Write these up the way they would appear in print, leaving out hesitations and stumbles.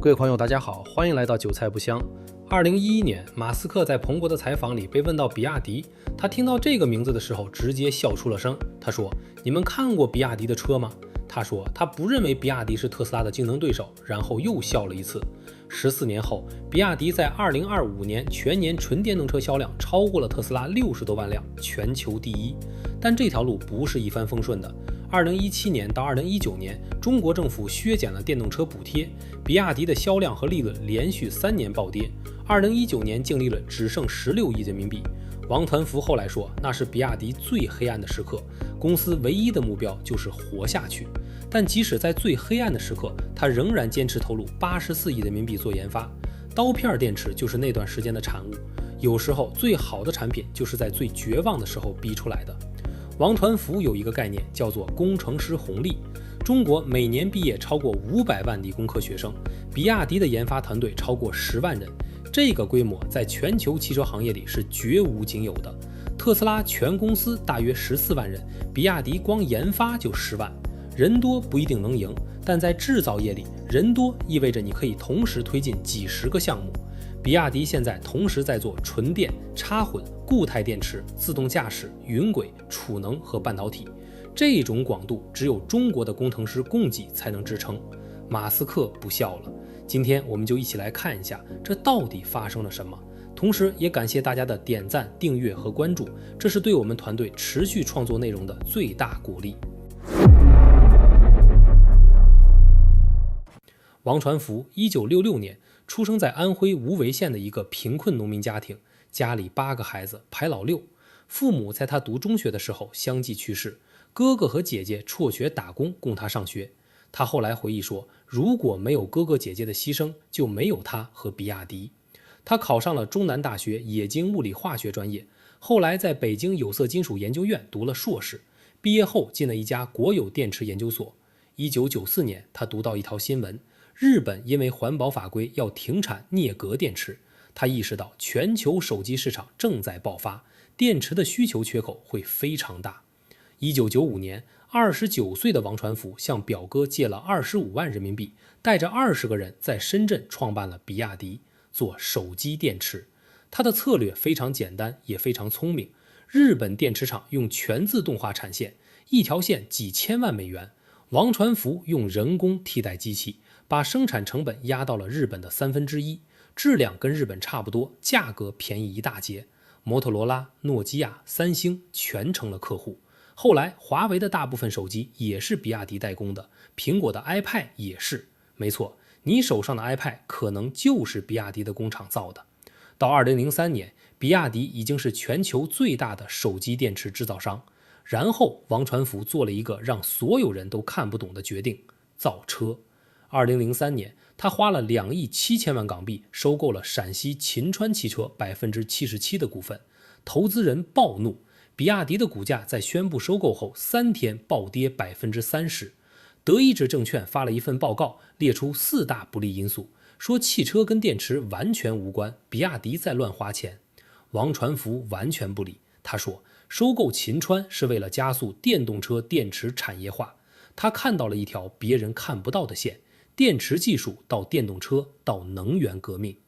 各位朋友，大家好，欢迎来到韭菜不香。2011年，马斯克在彭博的采访里被问到比亚迪，他听到这个名字的时候直接笑出了声。他说：“你们看过比亚迪的车吗？”他说他不认为比亚迪是特斯拉的竞争对手，然后又笑了一次。14年后，比亚迪在2025年全年纯电动车销量超过了特斯拉60多万辆，全球第一。但这条路不是一帆风顺的。2017年到2019年，中国政府削减了电动车补贴，比亚迪的销量和利润连续3年暴跌。2019年净利润只剩16亿人民币。王传福后来说，那是比亚迪最黑暗的时刻，公司唯一的目标就是活下去。但即使在最黑暗的时刻，他仍然坚持投入84亿人民币做研发。刀片电池就是那段时间的产物。有时候最好的产品就是在最绝望的时候逼出来的。王传福有一个概念叫做工程师红利。中国每年毕业超过500万理工科学生，比亚迪的研发团队超过10万人，这个规模在全球汽车行业里是绝无仅有的。特斯拉全公司大约14万人，比亚迪光研发就10万。人多不一定能赢，但在制造业里，人多意味着你可以同时推进几十个项目。比亚迪现在同时在做纯电、插混、固态电池、自动驾驶、云轨、储能和半导体，这种广度只有中国的工程师供给才能支撑。马斯克不笑了。今天我们就一起来看一下这到底发生了什么，同时也感谢大家的点赞、订阅和关注，这是对我们团队持续创作内容的最大鼓励。王传福1966年出生在安徽无为县的一个贫困农民家庭，家里8个孩子，排老6。父母在他读中学的时候相继去世，哥哥和姐姐辍学打工供他上学。他后来回忆说，如果没有哥哥姐姐的牺牲，就没有他和比亚迪。他考上了中南大学冶金物理化学专业，后来在北京有色金属研究院读了硕士，毕业后进了一家国有电池研究所。1994年，他读到一条新闻，日本因为环保法规要停产镍镉电池，他意识到全球手机市场正在爆发，电池的需求缺口会非常大。1995年，29岁的王传福向表哥借了25万人民币，带着20个人在深圳创办了比亚迪，做手机电池。他的策略非常简单，也非常聪明。日本电池厂用全自动化产线，一条线几千万美元。王传福用人工替代机器，把生产成本压到了日本的1/3，质量跟日本差不多，价格便宜一大截。摩托罗拉、诺基亚、三星全成了客户。后来华为的大部分手机也是比亚迪代工的，苹果的 iPad 也是。没错，你手上的 iPad 可能就是比亚迪的工厂造的。到2003年，比亚迪已经是全球最大的手机电池制造商。然后王传福做了一个让所有人都看不懂的决定，造车。2003年，他花了2亿7千万港币收购了陕西秦川汽车77%的股份，投资人暴怒，比亚迪的股价在宣布收购后3天暴跌30%。德意志证券发了一份报告，列出4大不利因素，说汽车跟电池完全无关，比亚迪在乱花钱。王传福完全不理，他说收购秦川是为了加速电动车电池产业化，他看到了一条别人看不到的线，电池技术到电动车到能源革命。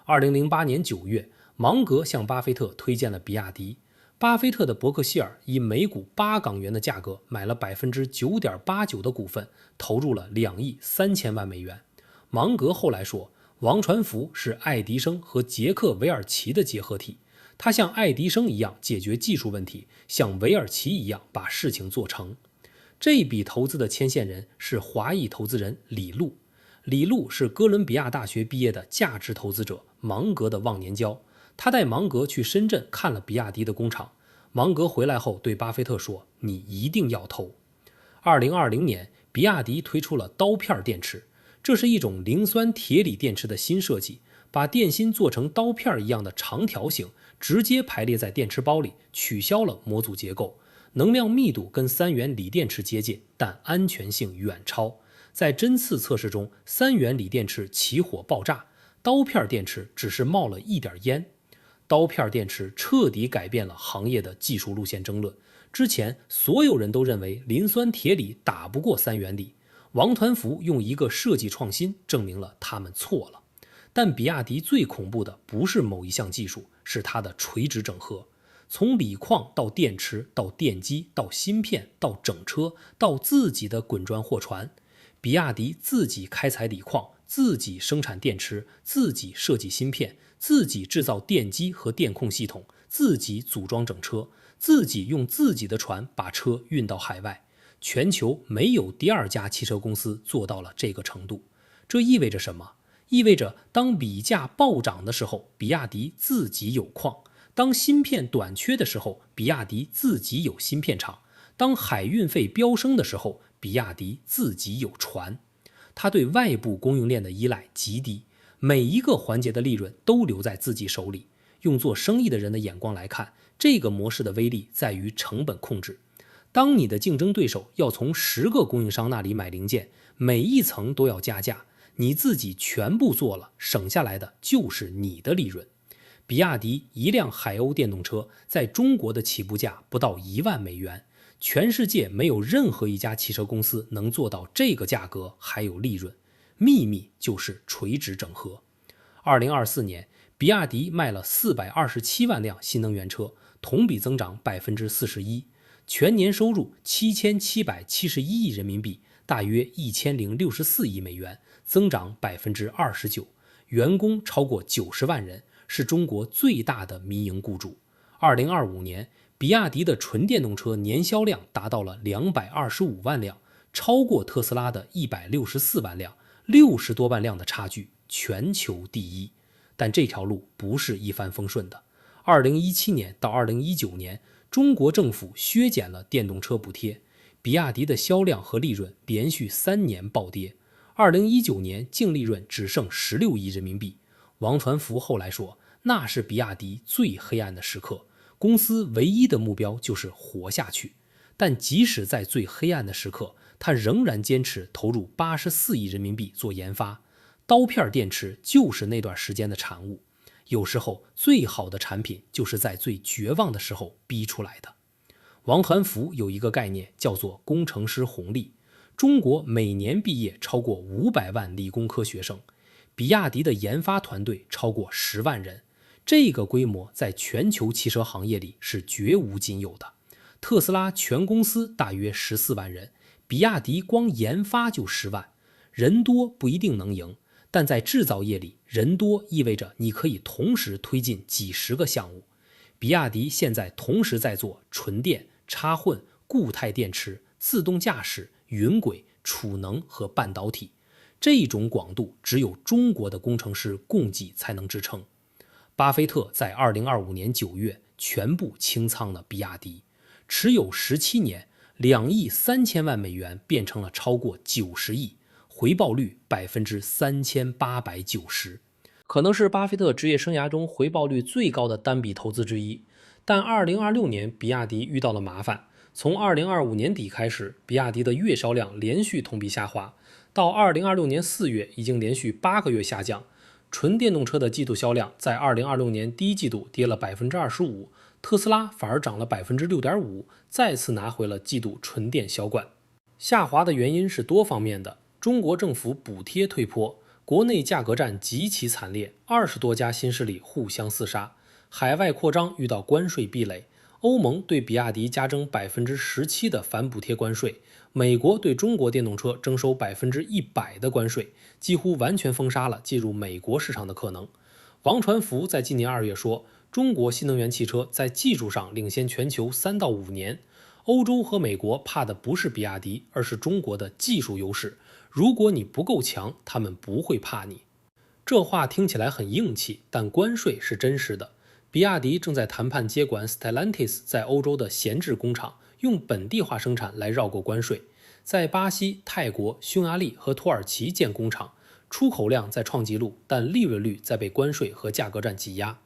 2008年9月，芒格向巴菲特推荐了比亚迪，巴菲特的伯克希尔以每股8港元的价格买了 9.89% 的股份，投入了2亿3千万美元。芒格后来说，王传福是爱迪生和杰克韦尔奇的结合体，他像爱迪生一样解决技术问题，像韦尔奇一样把事情做成。这笔投资的牵线人是华裔投资人李路。李路是哥伦比亚大学毕业的价值投资者，芒格的忘年交。他带芒格去深圳看了比亚迪的工厂。芒格回来后对巴菲特说，你一定要投。2020年，比亚迪推出了刀片电池，这是一种磷酸铁锂电池的新设计，把电芯做成刀片一样的长条形，直接排列在电池包里，取消了模组结构。能量密度跟3元锂电池接近，但安全性远超。在针刺测试中，3元锂电池起火爆炸，刀片电池只是冒了一点烟。刀片电池彻底改变了行业的技术路线争论。之前所有人都认为磷酸铁锂打不过3元锂，王团福用一个设计创新证明了他们错了。但比亚迪最恐怖的不是某一项技术，是它的垂直整合。从锂矿到电池到电机到芯片到整车到自己的滚装货船，比亚迪自己开采锂矿，自己生产电池，自己设计芯片，自己制造电机和电控系统，自己组装整车，自己用自己的船把车运到海外。全球没有第二家汽车公司做到了这个程度。这意味着什么？意味着当锂价暴涨的时候，比亚迪自己有矿；当芯片短缺的时候，比亚迪自己有芯片厂；当海运费飙升的时候，比亚迪自己有船。它对外部供应链的依赖极低，每一个环节的利润都留在自己手里。用做生意的人的眼光来看，这个模式的威力在于成本控制。当你的竞争对手要从10个供应商那里买零件，每一层都要加价，你自己全部做了，省下来的就是你的利润。比亚迪一辆海鸥电动车在中国的起步价不到1万美元，全世界没有任何一家汽车公司能做到这个价格还有利润。秘密就是垂直整合。2024年，比亚迪卖了427万辆新能源车，同比增长41%，全年收入7771亿人民币，大约1064亿美元，增长29%，员工超过90万人，是中国最大的民营雇主。2025年，比亚迪的纯电动车年销量达到了225万辆，超过特斯拉的164万辆，60多万辆的差距，全球第一。但这条路不是一帆风顺的。2017年到2019年，中国政府削减了电动车补贴，比亚迪的销量和利润连续3年暴跌。2019年净利润只剩16亿人民币。王传福后来说，那是比亚迪最黑暗的时刻，公司唯一的目标就是活下去。但即使在最黑暗的时刻，他仍然坚持投入84亿人民币做研发。刀片电池就是那段时间的产物。有时候最好的产品就是在最绝望的时候逼出来的。王传福有一个概念叫做工程师红利。中国每年毕业超过500万理工科学生，比亚迪的研发团队超过10万人，这个规模在全球汽车行业里是绝无仅有的。特斯拉全公司大约14万人，比亚迪光研发就10万。人多不一定能赢，但在制造业里，人多意味着你可以同时推进几十个项目。比亚迪现在同时在做纯电、插混、固态电池、自动驾驶、云轨、储能和半导体。这种广度只有中国的工程师供给才能支撑。巴菲特在2025年9月全部清仓了比亚迪，持有17年，2亿3千万美元变成了超过90亿，回报率3890%，可能是巴菲特职业生涯中回报率最高的单笔投资之一。但2026年比亚迪遇到了麻烦，从2025年底开始，比亚迪的月销量连续同比下滑，到2026年4月已经连续8个月下降。纯电动车的季度销量在2026年第一季度跌了25%，特斯拉反而涨了6.5%，再次拿回了季度纯电销冠。下滑的原因是多方面的，中国政府补贴退坡，国内价格战极其惨烈，20多家新势力互相厮杀，海外扩张遇到关税壁垒，欧盟对比亚迪加征17%的反补贴关税，美国对中国电动车征收100%的关税，几乎完全封杀了进入美国市场的可能。王传福在今年2月说，中国新能源汽车在技术上领先全球3到5年，欧洲和美国怕的不是比亚迪，而是中国的技术优势。如果你不够强，他们不会怕你。这话听起来很硬气，但关税是真实的。比亚迪正在谈判接管 Stellantis 在欧洲的闲置工厂，用本地化生产来绕过关税。在巴西、泰国、匈牙利和土耳其建工厂，出口量在创纪录，但利润率在被关税和价格战挤压。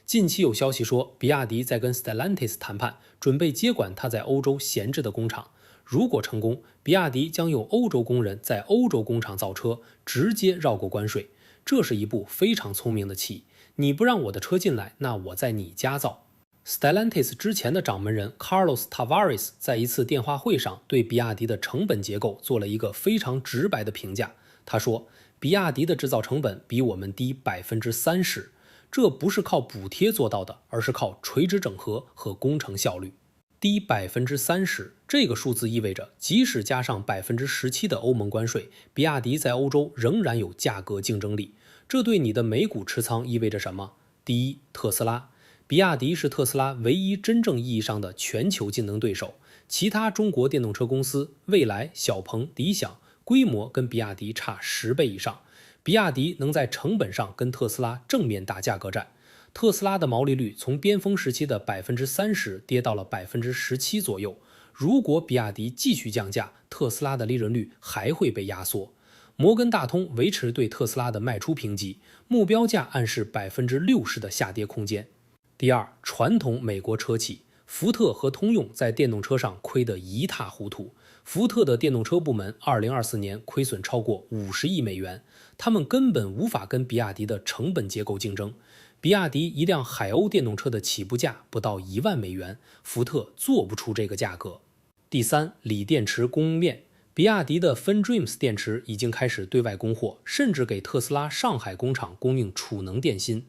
近期有消息说，比亚迪在跟 Stellantis 谈判，准备接管它在欧洲闲置的工厂。如果成功，比亚迪将用欧洲工人在欧洲工厂造车，直接绕过关税。这是一步非常聪明的棋。你不让我的车进来，那我在你家造。Stellantis 之前的掌门人 Carlos Tavares 在一次电话会上对比亚迪的成本结构做了一个非常直白的评价。他说，比亚迪的制造成本比我们低30%，这不是靠补贴做到的，而是靠垂直整合和工程效率。低30%，这个数字意味着，即使加上17%的欧盟关税，比亚迪在欧洲仍然有价格竞争力。这对你的美股持仓意味着什么？第一，特斯拉。比亚迪是特斯拉唯一真正意义上的全球竞争对手，其他中国电动车公司蔚来、小鹏、理想规模跟比亚迪差10倍以上，比亚迪能在成本上跟特斯拉正面打价格战。特斯拉的毛利率从巅峰时期的30%跌到了17%左右，如果比亚迪继续降价，特斯拉的利润率还会被压缩。摩根大通维持对特斯拉的卖出评级，目标价暗示60%的下跌空间。第二，传统美国车企福特和通用在电动车上亏得一塌糊涂。福特的电动车部门2024年亏损超过50亿美元，他们根本无法跟比亚迪的成本结构竞争。比亚迪一辆海鸥电动车的起步价不到1万美元，福特做不出这个价格。第三，锂电池供应链，比亚迪的 FinDreams 电池已经开始对外供货，甚至给特斯拉上海工厂供应储能电芯。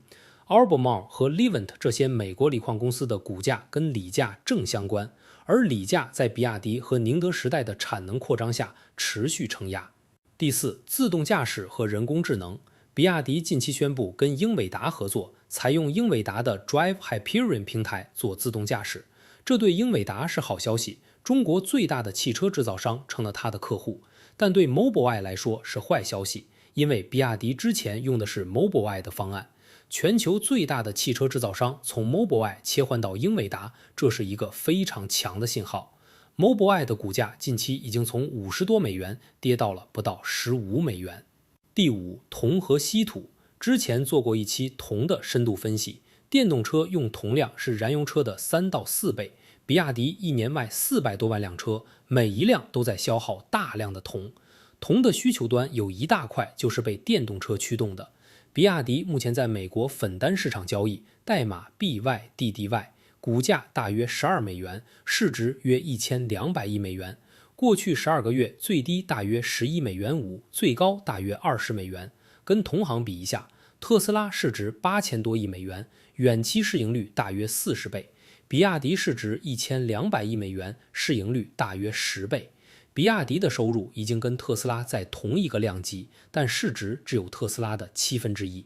Albemarle 和 Livent 这些美国锂矿公司的股价跟锂价正相关，而锂价在比亚迪和宁德时代的产能扩张下持续承压。第四，自动驾驶和人工智能，比亚迪近期宣布跟英伟达合作，采用英伟达的 Drive Hyperion 平台做自动驾驶，这对英伟达是好消息，中国最大的汽车制造商成了他的客户，但对 Mobileye 来说是坏消息，因为比亚迪之前用的是 Mobileye 的方案。全球最大的汽车制造商从 Mobileye 切换到英伟达，这是一个非常强的信号。Mobileye 的股价近期已经从50多美元跌到了不到15美元。第五，铜和稀土，之前做过一期铜的深度分析，电动车用铜量是燃油车的3到4倍，比亚迪一年卖400多万辆车，每一辆都在消耗大量的铜。铜的需求端有一大块就是被电动车驱动的。比亚迪目前在美国粉单市场交易，代码 BYDDY， 股价大约12美元，市值约1200亿美元。过去12个月最低大约11美元5，最高大约20美元。跟同行比一下，特斯拉市值8000多亿美元，远期市盈率大约40倍，比亚迪市值1200亿美元，市盈率大约10倍。比亚迪的收入已经跟特斯拉在同一个量级，但市值只有特斯拉的1/7。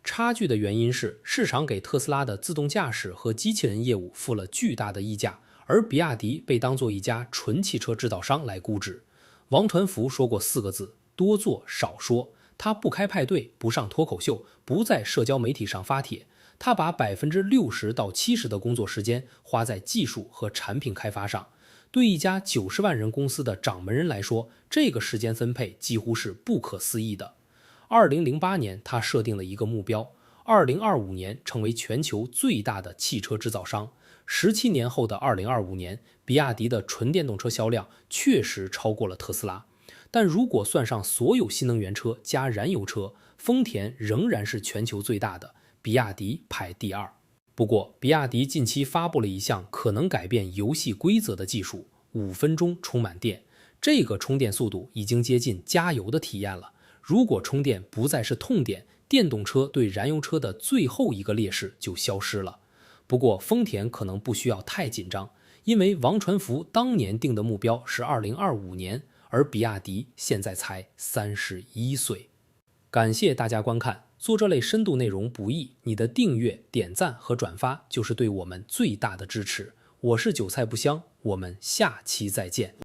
差距的原因是市场给特斯拉的自动驾驶和机器人业务付了巨大的溢价，而比亚迪被当作一家纯汽车制造商来估值。王传福说过4个字：多做少说。他不开派对，不上脱口秀，不在社交媒体上发帖，他把60%到70%的工作时间花在技术和产品开发上。对一家90万人公司的掌门人来说，这个时间分配几乎是不可思议的。2008年，他设定了一个目标，2025年成为全球最大的汽车制造商。17年后的2025年，比亚迪的纯电动车销量确实超过了特斯拉。但如果算上所有新能源车加燃油车，丰田仍然是全球最大的，比亚迪排第2。不过，比亚迪近期发布了一项可能改变游戏规则的技术，5分钟充满电。这个充电速度已经接近加油的体验了。如果充电不再是痛点，电动车对燃油车的最后一个劣势就消失了。不过，丰田可能不需要太紧张，因为王传福当年定的目标是2025年，而比亚迪现在才31岁。感谢大家观看。做这类深度内容不易，你的订阅、点赞和转发就是对我们最大的支持。我是韭菜不香，我们下期再见。